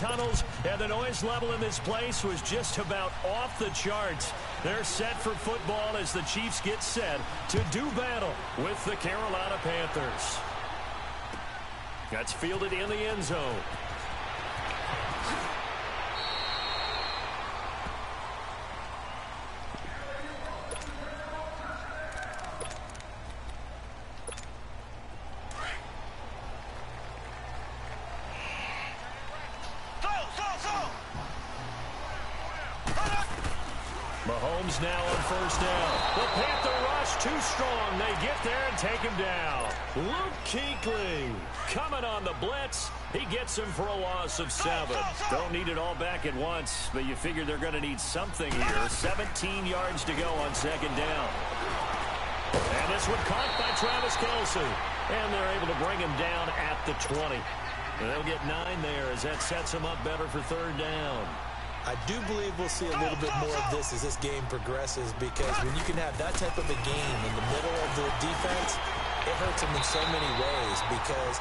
tunnels, and the noise level in this place was just about off the charts. They're set for football as the Chiefs get set to do battle with the Carolina Panthers. That's fielded in the end zone. Mahomes now on first down. The Panther rush too strong. They get there and take him down. Luke Kuechly coming on the blitz. He gets him for a loss of 7. Don't need it all back at once, but you figure they're going to need something here. 17 yards to go on second down. And this one caught by Travis Kelce. And they're able to bring him down at the 20. And they'll get 9 there as that sets them up better for third down. I do believe we'll see a little bit more of this as this game progresses, because when you can have that type of a game in the middle of the defense, it hurts them in so many ways, because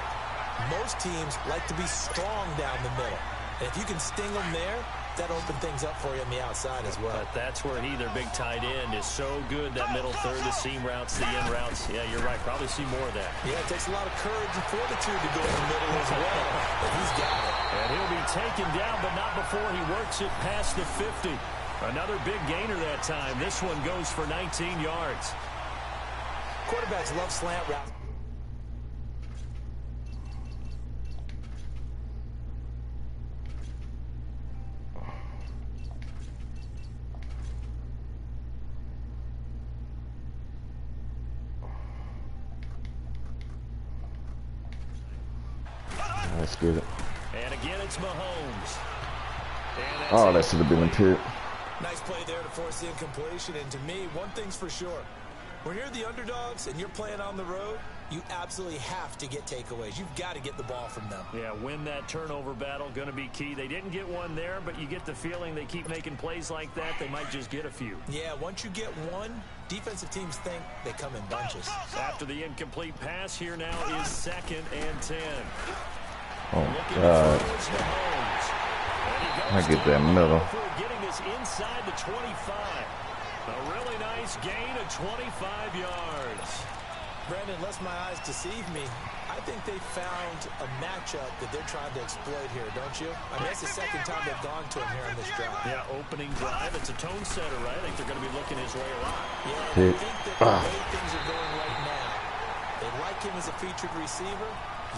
most teams like to be strong down the middle. And if you can sting them there, that opens things up for you on the outside as well. But that's where he, their big tight end, is so good, that middle third, the seam routes, the in routes. Yeah, you're right. Probably see more of that. Yeah, it takes a lot of courage and fortitude to go in the middle as well. But he's got it. And he'll be taken down, but not before he works it past the 50. Another big gainer that time. This one goes for 19 yards. Quarterbacks love slant routes. Let's get it. And again, it's Mahomes. Oh, that should have been a pick. Nice play there to force the incompletion. And to me, one thing's for sure. When you're the underdogs and you're playing on the road, you absolutely have to get takeaways. You've got to get the ball from them. Yeah, win that turnover battle, going to be key. They didn't get one there, but you get the feeling they keep making plays like that, they might just get a few. Yeah, once you get one, defensive teams think they come in bunches. After the incomplete pass, here now is 2nd and 10. Oh, God. I get that middle. Getting this inside the 25. A really nice gain of 25 yards. Brandon, unless my eyes deceive me, I think they found a matchup that they're trying to exploit here, don't you? I mean, that's the second time they've gone to him here on this drive. Yeah, opening drive. It's a tone setter, right? I think they're going to be looking his way a lot. Yeah, I think that the way things are going right now, they like him as a featured receiver.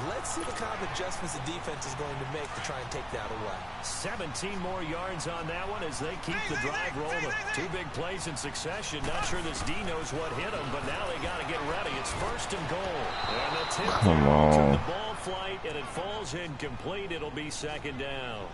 Let's see the kind of adjustments the defense is going to make to try and take that away. 17 more yards on that one as they keep the drive rolling. 2 big plays in succession. Not sure this D knows what hit him, but now they got to get ready. It's 1st and goal. And the tip to the ball flight, and it falls incomplete. It'll be 2nd down.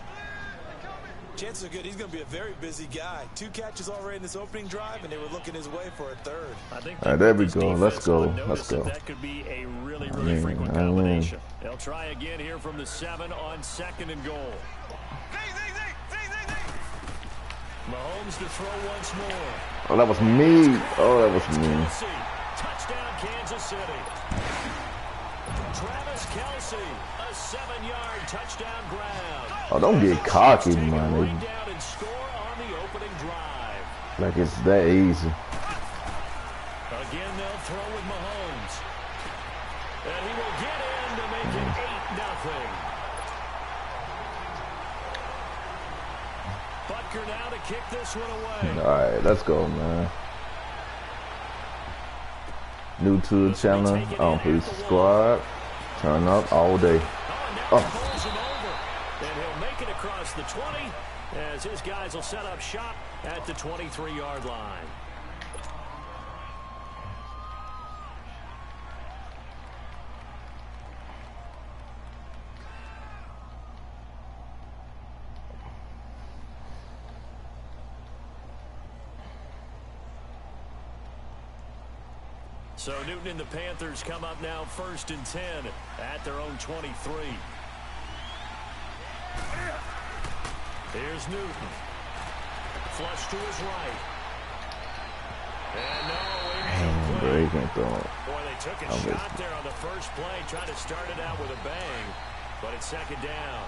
Chances are good he's going to be a very busy guy. 2 catches already in this opening drive, and they were looking his way for a 3rd. I think all right, there we go. Let's go. Let's go. That could be a really frequent combination. They'll try again here from the 7 on 2nd and goal. Mahomes to throw once more. Oh, that was me. Oh, that was me. Touchdown, Kansas City. Travis Kelce, a 7-yard touchdown grab. Oh, don't get cocky, man. Down and score on the opening drive. Like it's that easy. Again, they'll throw with Mahomes. And he will get in to make it 8-0. Butker now to kick this one away. All right, let's go, man. New to the channel. Please subscribe. Turn up all day. Oh. And he'll make it across the 20 as his guys will set up shop at the 23-yard line. So Newton and the Panthers come up now 1st and 10 at their own 23. Here's Newton. Flush to his right. And no, boy, they took a shot there on the first play, trying to start it out with a bang, but it's 2nd down.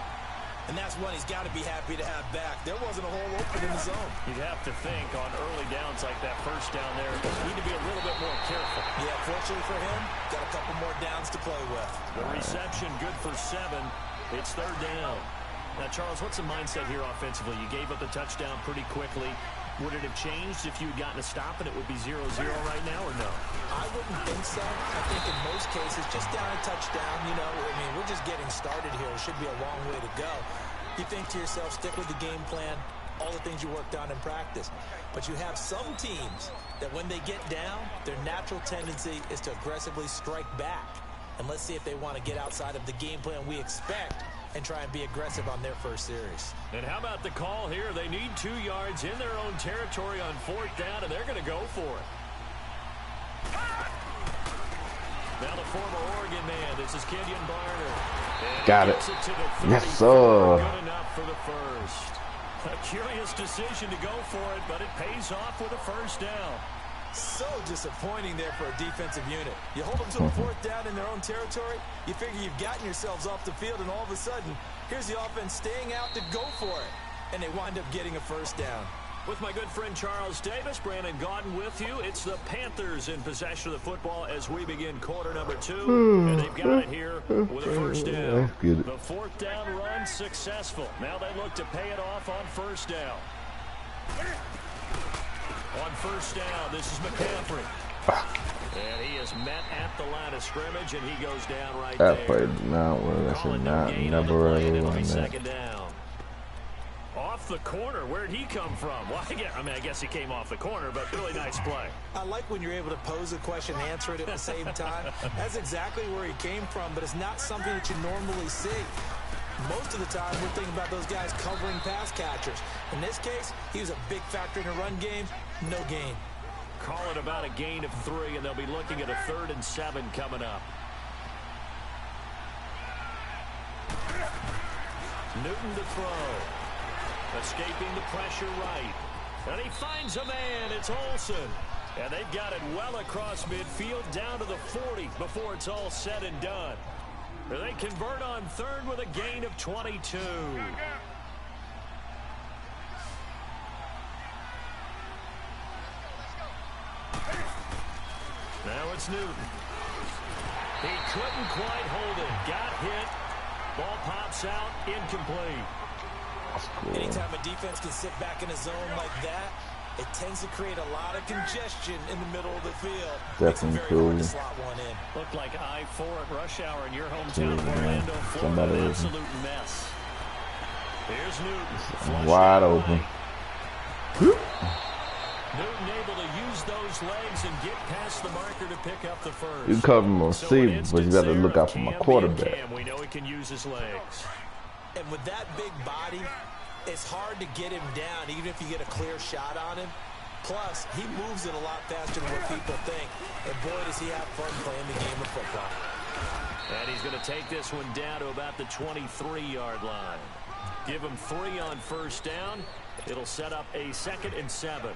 and that's one he's got to be happy to have back. There wasn't a hole open in the zone. You'd have to think on early downs like that first down there, need to be a little bit more careful. Yeah, fortunately for him, got a couple more downs to play with. The reception good for 7. It's 3rd down. Now, Charles, what's the mindset here offensively? You gave up the touchdown pretty quickly. Would it have changed if you had gotten a stop and it would be 0-0 right now, or no? I wouldn't think so. I think in most cases, just down a touchdown, you know, I mean, we're just getting started here. It should be a long way to go. You think to yourself, stick with the game plan, all the things you worked on in practice. But you have some teams that when they get down, their natural tendency is to aggressively strike back. And let's see if they want to get outside of the game plan we expect and try and be aggressive on their first series. And how about the call here? They need 2 yards in their own territory on 4th down, and they're going to go for it. Now the former Oregon man, this is Kenyon Barner. And got it. Yes, sir. Good enough for the first. A curious decision to go for it, but it pays off with a first down. So disappointing there for a defensive unit. You hold them to a 4th down in their own territory, you figure you've gotten yourselves off the field, and all of a sudden, here's the offense staying out to go for it. And they wind up getting a first down. With my good friend Charles Davis, Brandon Gaudin with you. It's the Panthers in possession of the football as we begin quarter number 2. And they've got it here with a first down. The 4th down run successful. Now they look to pay it off on first down. On first down, this is McCaffrey. And he is met at the line of scrimmage, and he goes down right there. That play did not work. I should not never ever run that. Second down. Off the corner. Where'd he come from? Well, I guess he came off the corner, but really nice play. I like when you're able to pose a question and answer it at the same time. That's exactly where he came from, but it's not something that you normally see. Most of the time, we're thinking about those guys covering pass catchers. In this case, he was a big factor in the run game. No gain. Call it about a gain of 3, and they'll be looking at a 3rd and 7 coming up. Newton to throw. Escaping the pressure right. And he finds a man. It's Olsen. And they've got it well across midfield down to the 40 before it's all said and done. They convert on 3rd with a gain of 22. Now it's Newton. He couldn't quite hold it. Got hit. Ball pops out. Incomplete. Cool. Anytime a defense can sit back in a zone like that, it tends to create a lot of congestion in the middle of the field. Definitely Makes it very hard to slot one in. Looked like I-4 at rush hour in your hometown of Orlando, Florida. An absolute mess. Here's Newton. Wide open. Newton able to use those legs and get past the marker to pick up the first. You cover my receiver, but you got to look out for my quarterback. We know he can use his legs. And with that big body, it's hard to get him down, even if you get a clear shot on him. Plus, he moves it a lot faster than what people think. And boy, does he have fun playing the game of football. And he's going to take this one down to about the 23-yard line. Give him 3 on first down. It'll set up a 2nd and 7.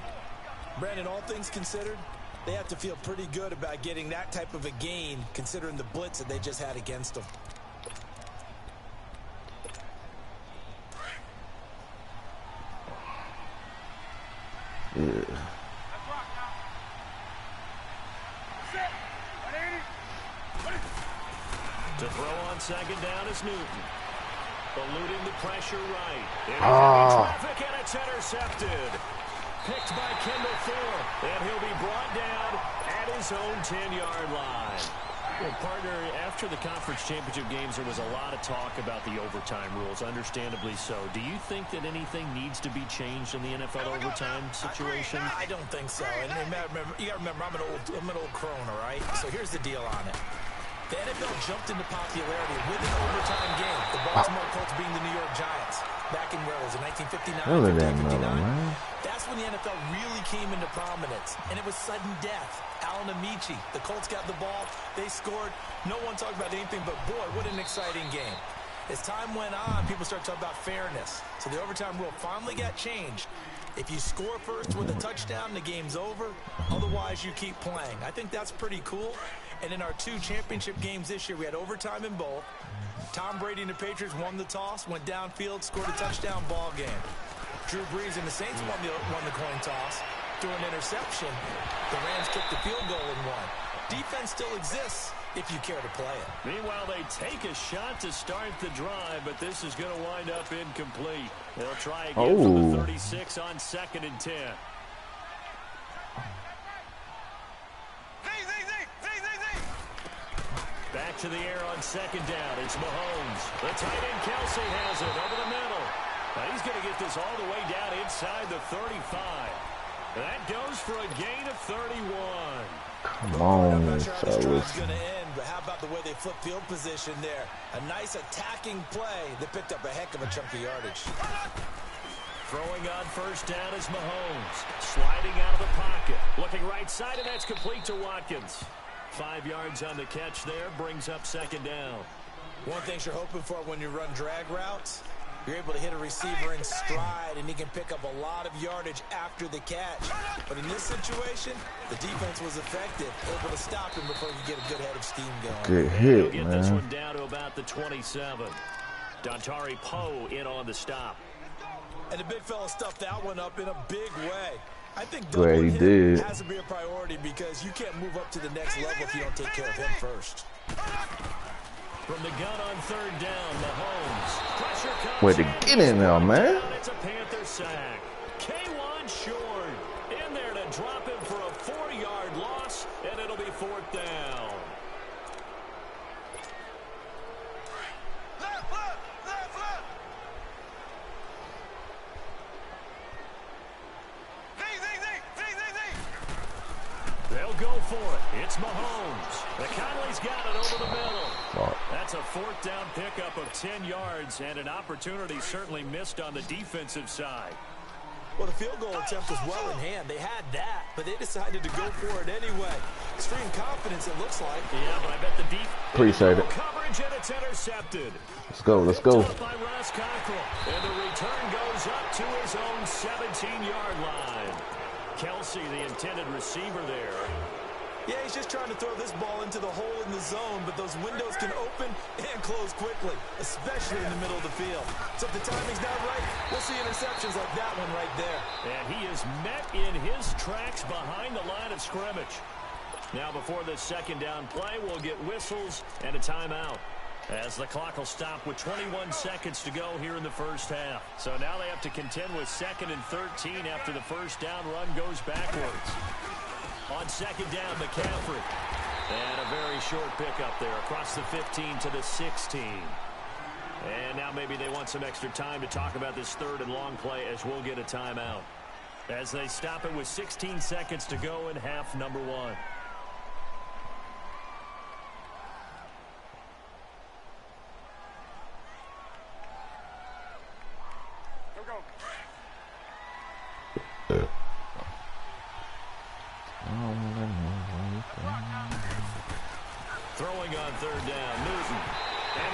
Brandon, all things considered, they have to feel pretty good about getting that type of a gain, considering the blitz that they just had against them. Yeah. To throw on second down is Newton. Eluding the pressure right. Traffic, and it's intercepted. Picked by Kendall Thorpe. And he'll be brought down at his own 10-yard line. Well, partner, after the conference championship games, there was a lot of talk about the overtime rules, understandably so. Do you think that anything needs to be changed in the NFL overtime situation? I don't think so. And you got to remember, I'm an old crone, all right? So here's the deal on it. The NFL jumped into popularity with an overtime game. The Baltimore Colts being the New York Giants. Back in where was it, 1959, 1959? That's when the NFL really came into prominence. And it was sudden death. Alan Amici, the Colts got the ball. They scored. No one talked about anything but, boy, what an exciting game. As time went on, people started talking about fairness. So the overtime rule finally got changed. If you score first with a touchdown, the game's over. Otherwise, you keep playing. I think that's pretty cool. And in our 2 championship games this year, we had overtime in both. Tom Brady and the Patriots won the toss, went downfield, scored a touchdown, ball game. Drew Brees and the Saints won the coin toss. Threw an interception. The Rams kicked the field goal and won. Defense still exists if you care to play it. Meanwhile, they take a shot to start the drive, but this is going to wind up incomplete. They'll try again from the 36 on 2nd and 10. Back to the air on 2nd down. It's Mahomes. The tight end Kelsey has it over the middle. Now he's going to get this all the way down inside the 35. That goes for a gain of 31. Come on, I'm not sure how this fellas. drive's going to end, but how about the way they flip field position there? A nice attacking play that picked up a heck of a chunk of yardage. Throwing on 1st down is Mahomes. Sliding out of the pocket. Looking right side, and that's complete to Watkins. 5 yards on the catch there, brings up 2nd down. One thing you're hoping for when you run drag routes, you're able to hit a receiver in stride, and he can pick up a lot of yardage after the catch. But in this situation, the defense was effective, able to stop him before you get a good head of steam going. Good hit, get man. this one down to about the 27. Dontari Poe in on the stop. And the big fella stuffed that one up in a big way. I think Glad he doubling him did. has to be a priority because you can't move up to the next level if you don't take care of him first. From the gun on 3rd down, Mahomes. Pressure comes Way to in. get in there, man. It's a Panther sack. K1 short. In there to drop him for a 4-yard loss, and it'll be 4th down. They'll go for it. It's Mahomes. McConnelly's got it over the middle. Fuck. That's a 4th down pickup of 10 yards and an opportunity certainly missed on the defensive side. Well, the field goal attempt was well in hand. They had that, but they decided to go for it anyway. Extreme confidence, it looks like. Yeah, but I bet the deep Appreciate it. coverage, and it's intercepted. Let's go. Let's go. Picked up by Ross Cockrell, and the return goes up to his own 17-yard line. Kelsey, the intended receiver there. Yeah, he's just trying to throw this ball into the hole in the zone, but those windows can open and close quickly, especially in the middle of the field. So if the timing's not right, we'll see interceptions like that one right there. And he is met in his tracks behind the line of scrimmage. Now before this 2nd down play, we'll get whistles and a timeout, as the clock will stop with 21 seconds to go here in the 1st half. So now they have to contend with 2nd and 13 after the 1st down run goes backwards. On 2nd down, McCaffrey. And a very short pickup there across the 15 to the 16. And now maybe they want some extra time to talk about this 3rd and long play, as we'll get a timeout, as they stop it with 16 seconds to go in half number 1. Throwing on 3rd down, Newton.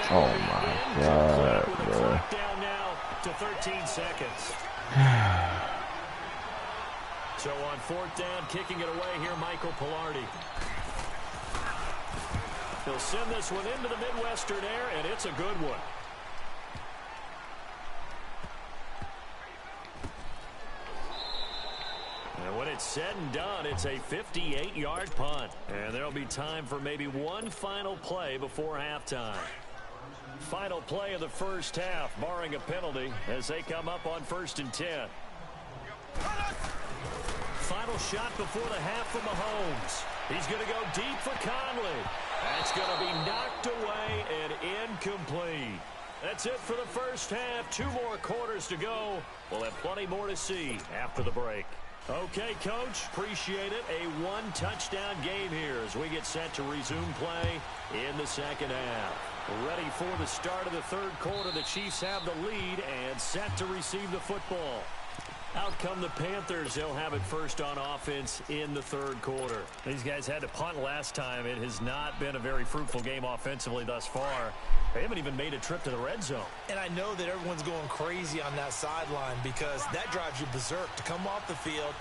Oh my God, with the bro. clock down now to 13 seconds. So on 4th down, kicking it away here, Michael Pilardi. He'll send this one into the Midwestern air, and it's a good one. And when it's said and done, it's a 58-yard punt. And there'll be time for maybe one final play before halftime. Final play of the 1st half, barring a penalty, as they come up on 1st and 10. Final shot before the half from Mahomes. He's going to go deep for Conley. That's going to be knocked away and incomplete. That's it for the 1st half. 2 more quarters to go. We'll have plenty more to see after the break. Okay, Coach, appreciate it. A 1-touchdown game here as we get set to resume play in the 2nd half. Ready for the start of the 3rd quarter. The Chiefs have the lead and set to receive the football. Out come the Panthers. They'll have it first on offense in the 3rd quarter. These guys had to punt last time. It has not been a very fruitful game offensively thus far. They haven't even made a trip to the red zone. And I know that everyone's going crazy on that sideline because that drives you berserk to come off the field,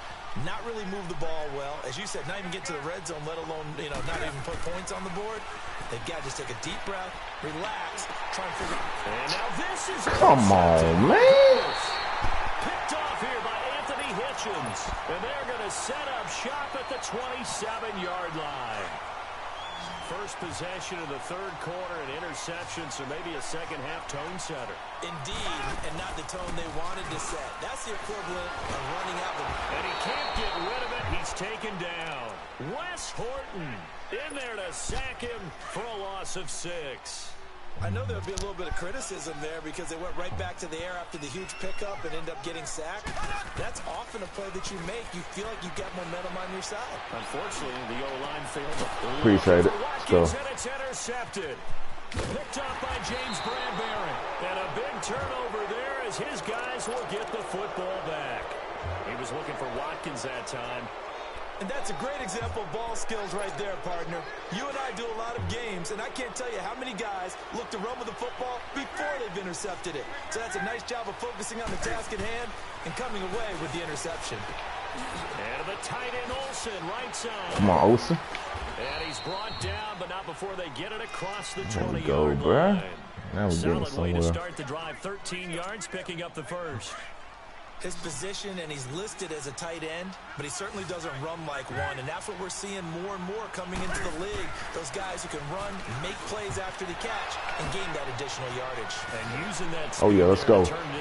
not really move the ball well. As you said, not even get to the red zone, let alone, not even put points on the board. They've got to just take a deep breath, relax, try and figure out. And now this is Come on, man. Picked off here by Anthony Hitchens. And they're going to set up shop at the 27-yard line. First possession of the third quarter, an interception, so maybe a second-half tone setter. Indeed, and not the tone they wanted to set. That's the equivalent of running out the... And he can't get rid of it. He's taken down. Wes Horton in there to sack him for a loss of 6. I know there'll be a little bit of criticism there because they went right back to the air after the huge pickup and ended up getting sacked. That's often a play that you make. You feel like you've got momentum on your side. Unfortunately, the O-line failed. Appreciate it. Let's go. And it's intercepted. Picked up by James Bradbury. And a big turnover there as his guys will get the football back. He was looking for Watkins that time. And that's a great example of ball skills right there, partner. You and I do a lot of games, and I can't tell you how many guys look to run with the football before they've intercepted it. So that's a nice job of focusing on the task at hand and coming away with the interception. And the tight end Olsen, right side. Come on, Olsen. And he's brought down, but not before they get it across the 20-yard There line. we go, bruh. Now we're getting Solid way to somewhere. start the drive, 13 yards, picking up the first. His position, and he's listed as a tight end, but he certainly doesn't run like one, and that's what we're seeing more and more coming into the league. Those guys who can run, make plays after the catch, and gain that additional yardage. And using that Oh, yeah, let's go.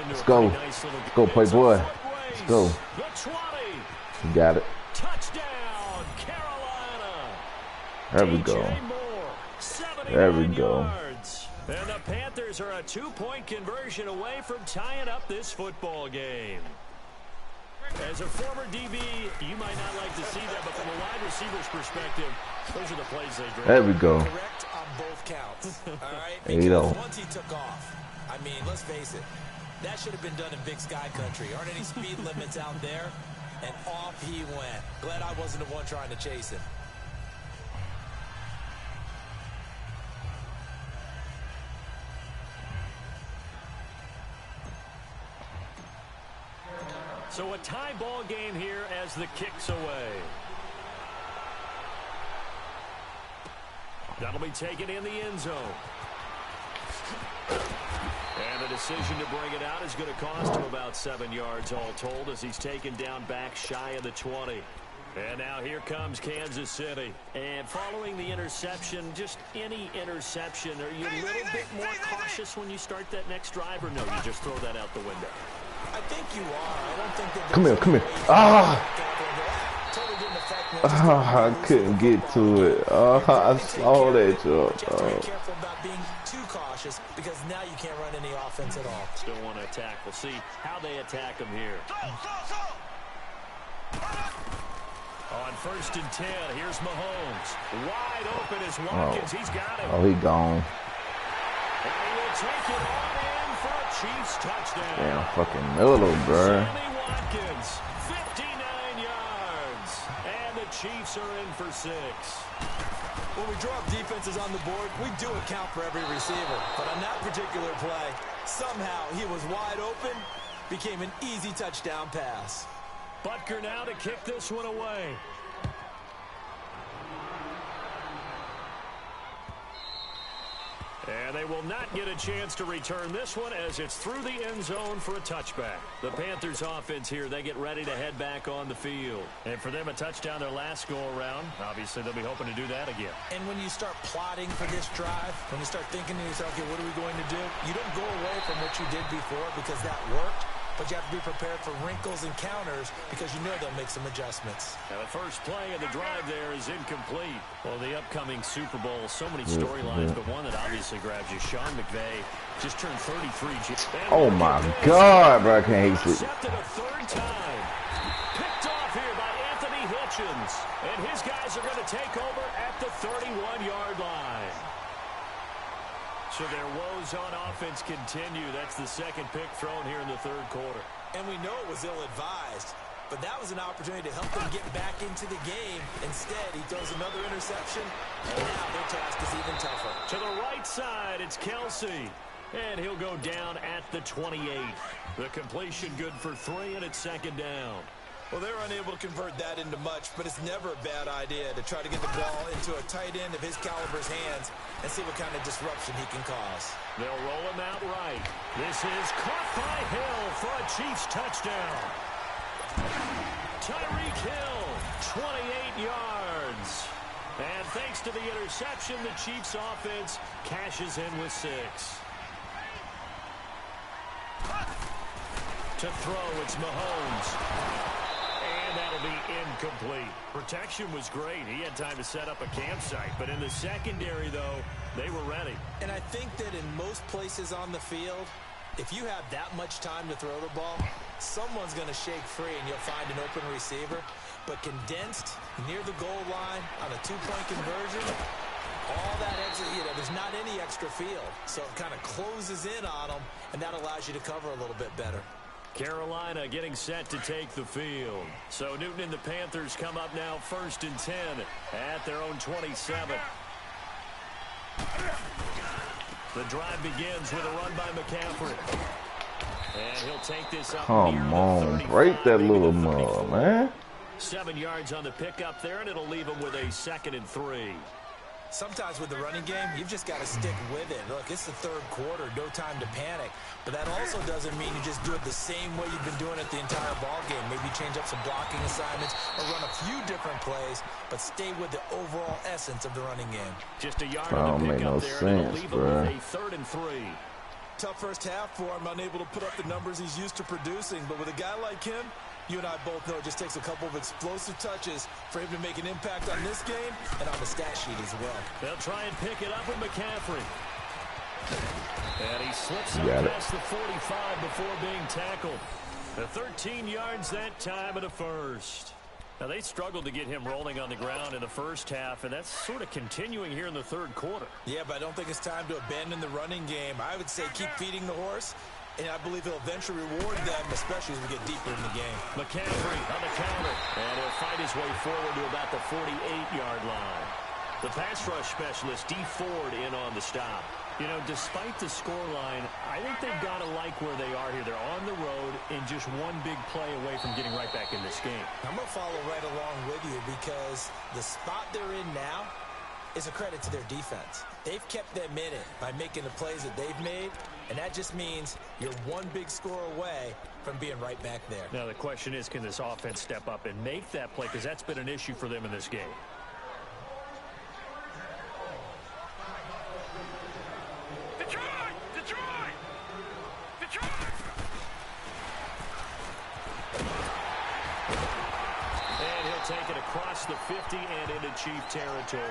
Let's go. Let's go, Playboy. Let's go. The 20. You got it. Touchdown, Carolina. There we go. DJ Moore, There we 79 go. yards. And the Panthers are a 2-point conversion away from tying up this football game. As a former DB, you might not like to see that, but from a wide receiver's perspective, those are the plays they draw. There we go. Correct on both counts. All right? There you go. Because once he took off, I mean, let's face it, that should have been done in Big Sky Country. Aren't any speed limits out there? And off he went. Glad I wasn't the one trying to chase him. So a tie ball game here as the kick's away. That'll be taken in the end zone. And the decision to bring it out is going to cost him about 7 yards all told as he's taken down back shy of the 20. And now here comes Kansas City. And following the interception, just any interception, are you a little bit more cautious when you start that next drive, or no, you just throw that out the window? I think you are. I don't think that... Come here, come here. I couldn't get to it. I saw that, Joe. Just very careful about being too cautious because now you can't run any offense at all. Still want to attack. We'll see how they attack him here. On 1st and 10, here's Mahomes. Wide open is Watkins. He's got it. Oh, he gone. And he will take it on in for a Chiefs touchdown. Damn, fucking middle, bro. Sammy Watkins, 59 yards. And the Chiefs are in for 6. When we draw up defenses on the board, we do account for every receiver. But on that particular play, somehow he was wide open, became an easy touchdown pass. Butker now to kick this one away. And they will not get a chance to return this one as it's through the end zone for a touchback. The Panthers offense here, they get ready to head back on the field. And for them, a touchdown their last go-around. Obviously, they'll be hoping to do that again. And when you start plotting for this drive, when you start thinking to yourself, okay, what are we going to do? You don't go away from what you did before because that worked. But you have to be prepared for wrinkles and counters because you know they'll make some adjustments. Now the first play of the drive there is incomplete. Well, the upcoming Super Bowl, so many storylines, but one that obviously grabs you. Sean McVay just turned 33. Oh, my God, bro. I can't hate it. Intercepted a third time. Picked off here by Anthony Hitchens. And his guys are going to take over at the 31-yard line. So their woes on offense continue. That's the second pick thrown here in the third quarter. And we know it was ill-advised. but that was an opportunity to help them get back into the game. Instead, he throws another interception, and now their task is even tougher. To the right side, it's Kelsey. And he'll go down at the 28. The completion good for 3, and it's second down. Well, they're unable to convert that into much, but it's never a bad idea to try to get the ball into a tight end of his caliber's hands and see what kind of disruption he can cause. They'll roll him out right. This is caught by Hill for a Chiefs touchdown. Tyreek Hill, 28 yards. And thanks to the interception, the Chiefs offense cashes in with 6. To throw, it's Mahomes. And that'll be incomplete. Protection was great. He had time to set up a campsite. But in the secondary, though, they were ready. And I think that in most places on the field, if you have that much time to throw the ball, someone's going to shake free and you'll find an open receiver. But condensed near the goal line on a 2-point conversion, all that extra, there's not any extra field. So it kind of closes in on them, and that allows you to cover a little bit better. Carolina getting set to take the field. So Newton and the Panthers come up now 1st and 10 at their own 27. The drive begins with a run by McCaffrey. And he'll take this up. Come on, break that little mud, man. 7 yards on the pickup there, and it'll leave him with a 2nd and 3. Sometimes with the running game, you've just got to stick with it. Look, it's the third quarter, no time to panic. But that also doesn't mean you just do it the same way you've been doing it the entire ball game. Maybe change up some blocking assignments or run a few different plays, but stay with the overall essence of the running game. Just a yard on the pickup there, and it'll leave him with a 3rd and 3. Tough first half for him, unable to put up the numbers he's used to producing. But with a guy like him, you and I both know it just takes a couple of explosive touches for him to make an impact on this game and on the stat sheet as well. They'll try and pick it up with McCaffrey. And he slips up past the 45 before being tackled. The 13 yards that time at a first. Now, they struggled to get him rolling on the ground in the first half, and that's sort of continuing here in the third quarter. Yeah, but I don't think it's time to abandon the running game. I would say keep feeding the horse, and I believe he'll eventually reward them, especially as we get deeper in the game. McCaffrey on the counter, and he'll fight his way forward to about the 48-yard line. The pass rush specialist, D. Ford, in on the stop. You know, despite the scoreline, I think they've got to like where they are here. They're on the road and just one big play away from getting right back in this game. I'm going to follow right along with you because the spot they're in now is a credit to their defense. They've kept them in it by making the plays that they've made, and that just means you're one big score away from being right back there. Now, the question is, can this offense step up and make that play? Because that's been an issue for them in this game. Take it across the 50 and into Chief territory.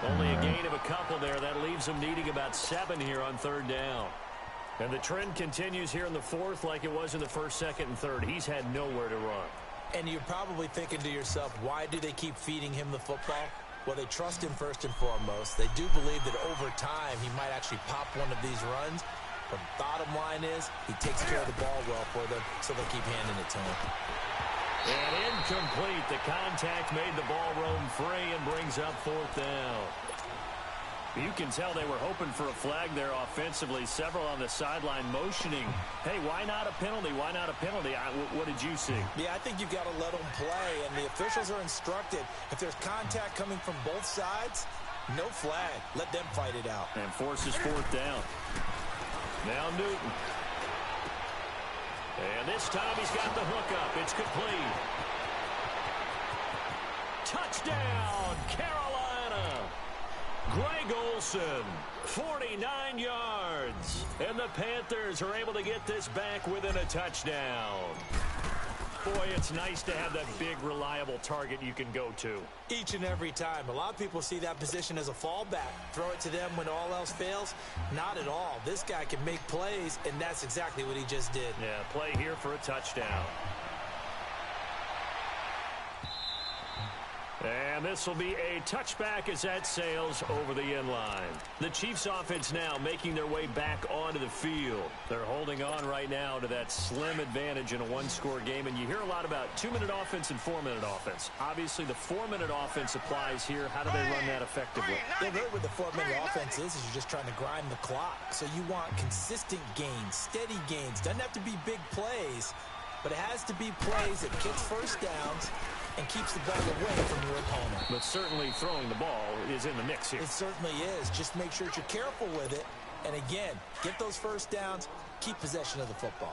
Only a gain of a couple there. That leaves them needing about 7 here on 3rd down. And the trend continues here in the 4th like it was in the 1st, 2nd, and 3rd. He's had nowhere to run. And you're probably thinking to yourself, why do they keep feeding him the football? Well, they trust him first and foremost. They do believe that over time he might actually pop one of these runs. But bottom line is he takes care of the ball well for them, so they'll keep handing it to him. And incomplete. The contact made the ball roam free and brings up 4th down. You can tell they were hoping for a flag there offensively. Several on the sideline motioning. Hey, why not a penalty? Why not a penalty? What did you see? Yeah, I think you've got to let them play, and the officials are instructed. If there's contact coming from both sides, no flag. Let them fight it out. And forces 4th down. Now Newton. And this time he's got the hook up. It's complete. Touchdown, Carolina. Greg Olsen, 49 yards. And the Panthers are able to get this back within a touchdown. Boy, it's nice to have that big, reliable target you can go to. Each and every time. A lot of people see that position as a fallback. Throw it to them when all else fails. Not at all. This guy can make plays, and that's exactly what he just did. Yeah, play here for a touchdown. And this will be a touchback as that sails over the end line. The Chiefs offense now making their way back onto the field. They're holding on right now to that slim advantage in a one-score game. And you hear a lot about 2-minute offense and 4-minute offense. Obviously, the 4-minute offense applies here. How do they run that effectively? Yeah, really what the 4-minute offense is you're just trying to grind the clock. So you want consistent gains, steady gains. Doesn't have to be big plays, but it has to be plays that gets first downs and keeps the ball away from your opponent. But certainly throwing the ball is in the mix here. It certainly is. Just make sure that you're careful with it. And again, get those first downs, keep possession of the football.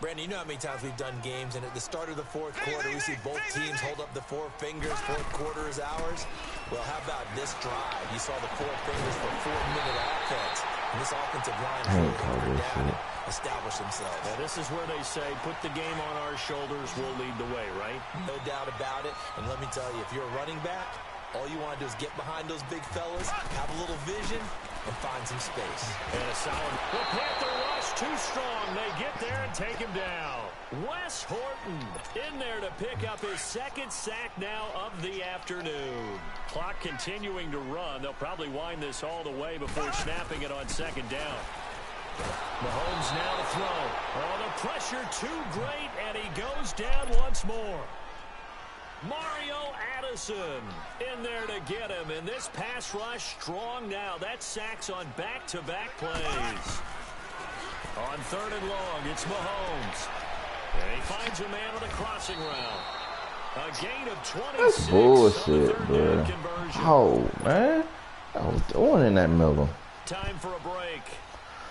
Brandon, you know how many times we've done games, and at the start of the fourth quarter, we see both teams hold up the 4 fingers, fourth quarter is ours. Well, how about this drive? You saw the 4 fingers for 4-minute offense. And this offensive line really hunkered down and established themselves. Now, this is where they say, put the game on our shoulders, we'll lead the way, right? No doubt about it. And let me tell you, if you're a running back, all you want to do is get behind those big fellas, have a little vision, and find some space. And a solid. The Panther rush too strong. They get there and take him down. Wes Horton in there to pick up his second sack now of the afternoon. Clock continuing to run. They'll probably wind this all the way before snapping it on second down. Mahomes now to throw. Oh, the pressure too great, and he goes down once more. Mario Addison in there to get him, and this pass rush strong now. That sacks on back-to-back plays. On 3rd and long, it's Mahomes. And he finds a man on the crossing route. A gain of 26. That's bullshit, bro. Oh, man. I was doing in that middle. Time for a break.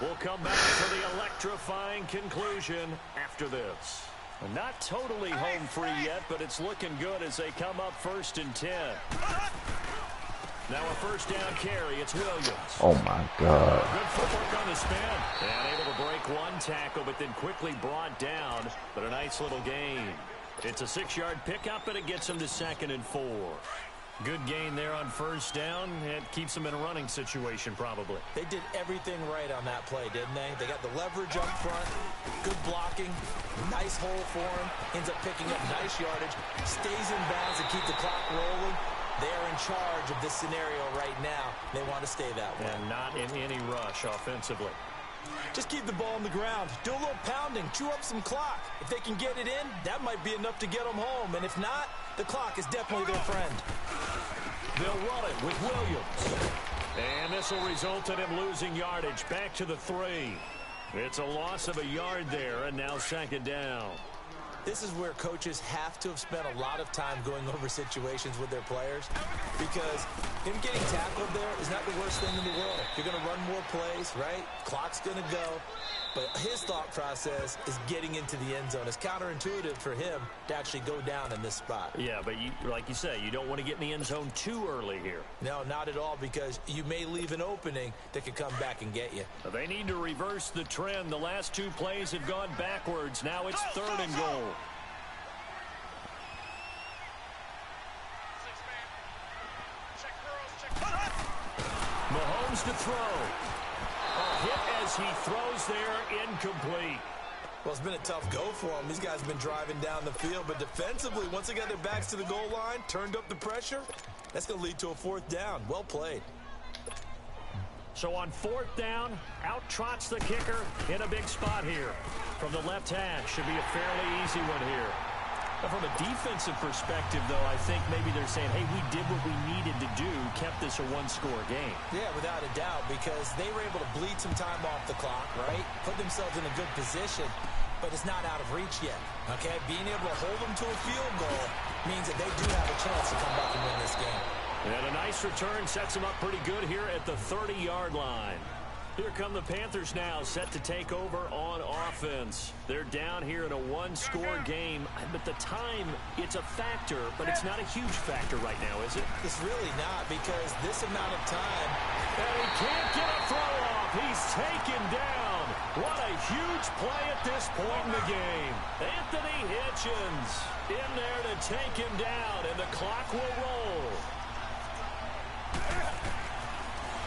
We'll come back for the electrifying conclusion after this. Not totally home free yet, but it's looking good as they come up 1st and 10. Now a first down carry. It's Williams. Oh, my God. Good footwork on the spin. And able to break one tackle, but then quickly brought down. But a nice little gain. It's a 6-yard pickup, and it gets him to 2nd and 4. Good gain there on first down. It keeps them in a running situation, probably. They did everything right on that play, didn't they? They got the leverage up front, good blocking, nice hole for him, ends up picking up nice yardage, stays in bounds to keep the clock rolling. They're in charge of this scenario right now. They want to stay that way. And not in any rush offensively. Just keep the ball on the ground. Do a little pounding. Chew up some clock. If they can get it in, that might be enough to get them home. And if not, the clock is definitely their friend. They'll run it with Williams. And this will result in him losing yardage. Back to the 3. It's a loss of a yard there, and now 2nd down. This is where coaches have to have spent a lot of time going over situations with their players, because him getting tackled there is not the worst thing in the world. You're going to run more plays, right? Clock's going to go. But his thought process is getting into the end zone. It's counterintuitive for him to actually go down in this spot. Yeah, but like you say, you don't want to get in the end zone too early here. No, not at all, because you may leave an opening that could come back and get you. They need to reverse the trend. The last 2 plays have gone backwards. Now it's 3rd and goal. Mahomes to throw. A hit as he throws there, incomplete. Well, it's been a tough go for them. These guys have been driving down the field, but defensively, once they got their backs to the goal line, turned up the pressure, that's going to lead to a 4th down. Well played. So on 4th down, out trots the kicker in a big spot here. From the left hash, should be a fairly easy one here. But from a defensive perspective, though, I think maybe they're saying, hey, we did what we needed to do, kept this a one-score game. Yeah, without a doubt, because they were able to bleed some time off the clock, right? Put themselves in a good position, but it's not out of reach yet, okay? Being able to hold them to a field goal means that they do have a chance to come back and win this game. And a nice return sets them up pretty good here at the 30-yard line. Here come the Panthers now, set to take over on offense. They're down here in a one-score game. But the time, it's a factor, but it's not a huge factor right now, is it? It's really not, because this amount of time... And he can't get a throw off. He's taken down. What a huge play at this point in the game. Anthony Hitchens in there to take him down, and the clock will roll.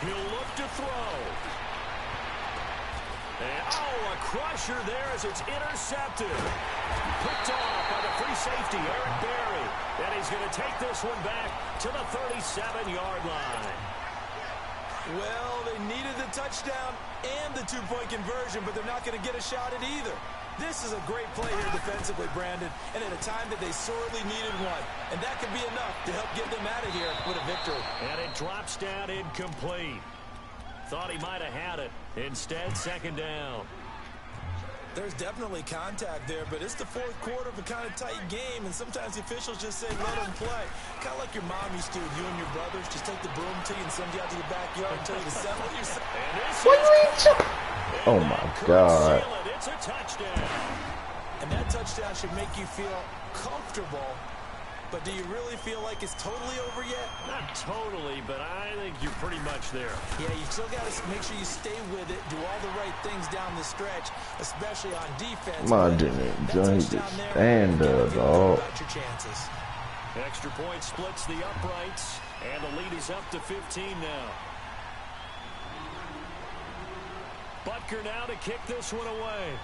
He'll look to throw. And, a crusher there as it's intercepted. Picked off by the free safety, Eric Berry. And he's going to take this one back to the 37-yard line. Well, they needed the touchdown and the two-point conversion, but they're not going to get a shot at either. This is a great play here defensively, Brandon, and at a time that they sorely needed one. And that could be enough to help get them out of here with a victory. And it drops down incomplete. Thought he might have had it. Instead, second down. There's definitely contact there, but it's the fourth quarter of a kind of tight game, and sometimes the officials just say, let them play. Kind of like your mom used to, you and your brothers, just take the broom to you and send you out to the backyard and tell you to settle yourself. Oh, my God. It's a touchdown. And that touchdown should make you feel comfortable. But do you really feel like it's totally over yet? Not totally, but I think you're pretty much there. Yeah, you still got to make sure you stay with it, do all the right things down the stretch, especially on defense. My goodness, stand up, dog. Your chances. Extra point splits the uprights, and the lead is up to 15 now. Butker now to kick this one away.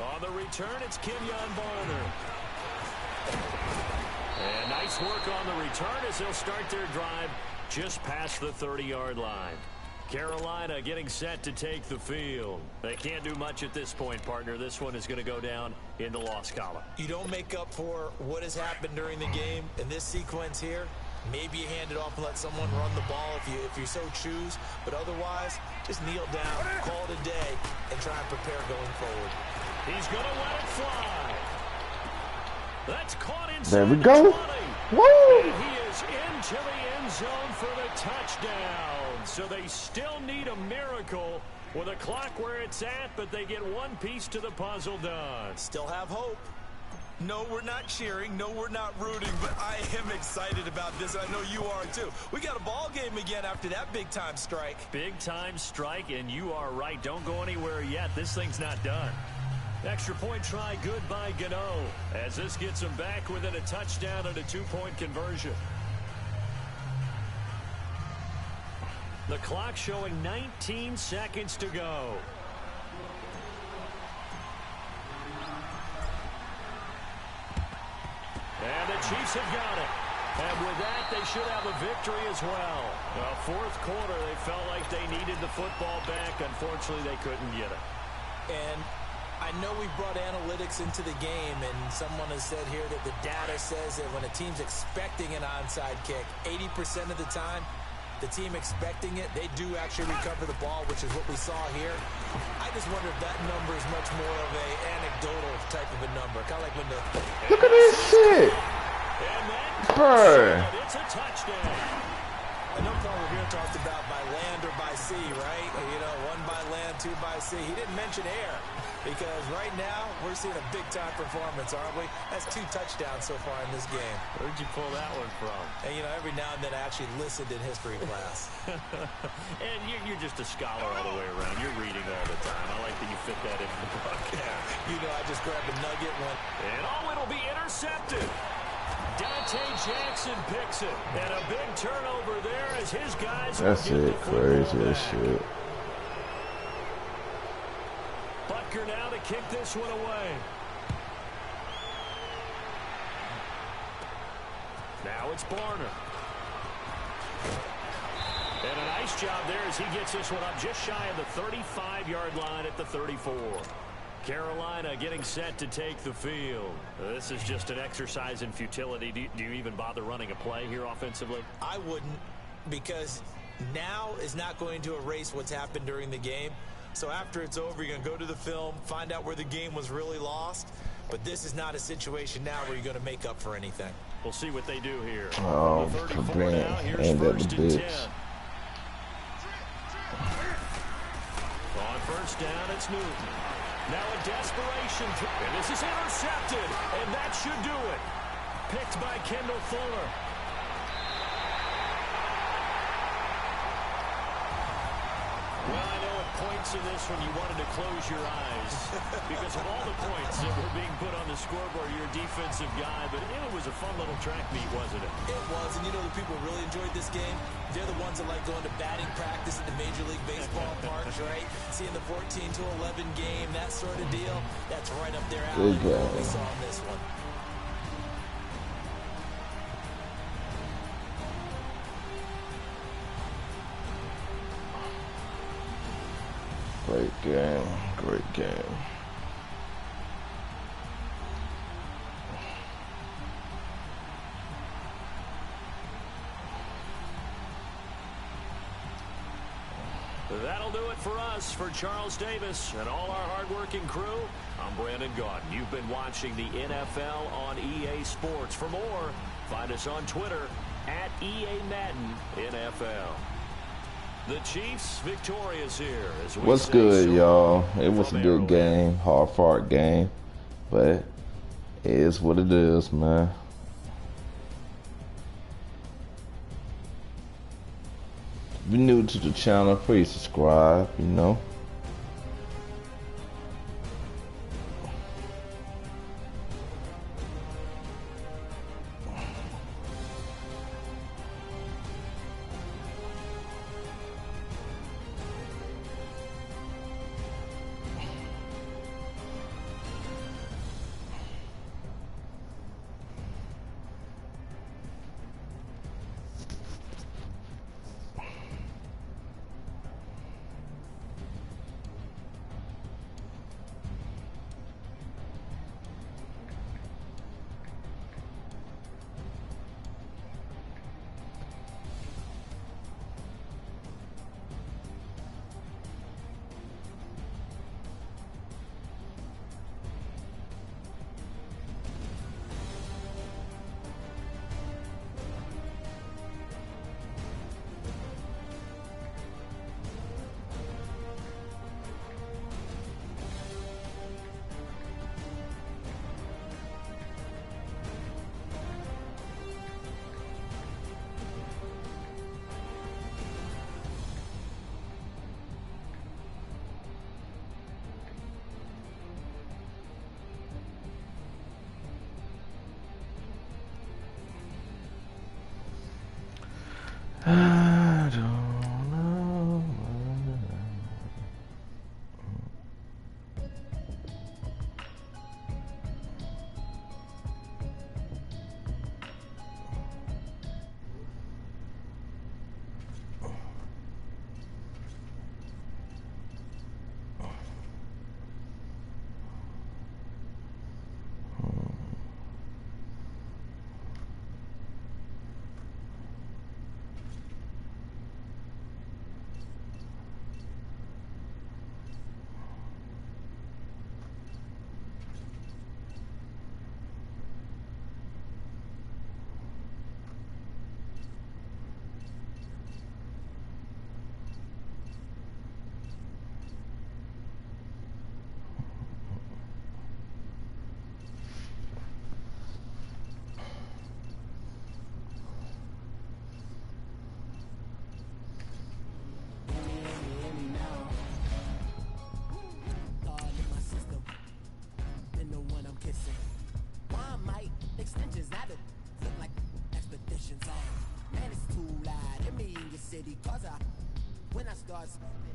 On the return, it's Kenyon Barner. And nice work on the return as they'll start their drive just past the 30-yard line. Carolina getting set to take the field. They can't do much at this point, partner. This one is going to go down in the loss column. You don't make up for what has happened during the game in this sequence here. Maybe you hand it off and let someone run the ball if you so choose. But otherwise, just kneel down, call it a day, and try and prepare going forward. He's going to let it fly. That's caught inside. There we go. Woo! And he is into the end zone for the touchdown. So they still need a miracle with a clock where it's at, but they get one piece to the puzzle done. Still have hope. No, we're not cheering. No, we're not rooting, but I am excited about this. I know you are too. We got a ball game again after that big-time strike. Big-time strike, and you are right. Don't go anywhere yet. This thing's not done. Extra point try good by Gano as this gets him back within a touchdown and a two-point conversion. The clock showing 19 seconds to go. And the Chiefs have got it. And with that, they should have a victory as well. Fourth quarter, they felt like they needed the football back. Unfortunately, they couldn't get it. And I know we've brought analytics into the game, and someone has said here that the data says that when a team's expecting an onside kick, 80% of the time, the team expecting it, they do actually recover the ball, which is what we saw here. I just wonder if that number is much more of a anecdotal type of a number. Kind of like when the... Look at this shit. Bro. It's a touchdown. I know Paul Revere talked about by land or by sea, right? You know, one by land, two by sea. He didn't mention air because right now we're seeing a big-time performance, aren't we? That's 2 touchdowns so far in this game. Where'd you pull that one from? And, you know, every now and then I actually listened in history class. And you're just a scholar all the way around. You're reading all the time. I like that you fit that into the broadcast. You know, I just grabbed a nugget one. And it'll be intercepted. Dante Jackson picks it. And a big turnover there as his guys... That's it. Crazy as shit. Butker now to kick this one away. Now it's Barner. And a nice job there as he gets this one up just shy of the 35-yard line at the 34. Carolina getting set to take the field. This is just an exercise in futility. Do you even bother running a play here offensively? I wouldn't, because now is not going to erase what's happened during the game. So after it's over, you're going to go to the film, find out where the game was really lost. But this is not a situation now where you're going to make up for anything. We'll see what they do here. Oh, man. Ain't that the bitch. On first down, it's Newton. Now a desperation. And this is intercepted. And that should do it. Picked by Kendall Fuller. Well, I know at point in this one you wanted to close your eyes because of all the points that were being put on the scoreboard. You're a defensive guy, but it was a fun little track meet, wasn't it? It was, and you know the people really enjoyed this game? They're the ones that like going to batting practice at the Major League Baseball parks, right? Seeing the 14-11 game, that sort of deal, that's right up their alley. What we saw in this one. Great game. Great game. That'll do it for us. For Charles Davis and all our hardworking crew, I'm Brandon Gaudin. You've been watching the NFL on EA Sports. For more, find us on Twitter at EA Madden NFL. The Chiefs victorious here. What's good, y'all? It was a good game, hard-fought game, but it is what it is, man. If you're new to the channel, please subscribe, you know. I don't know. Extensions out of look like expeditions on. Man, it's too loud. It me in your city, cause when I start spinning.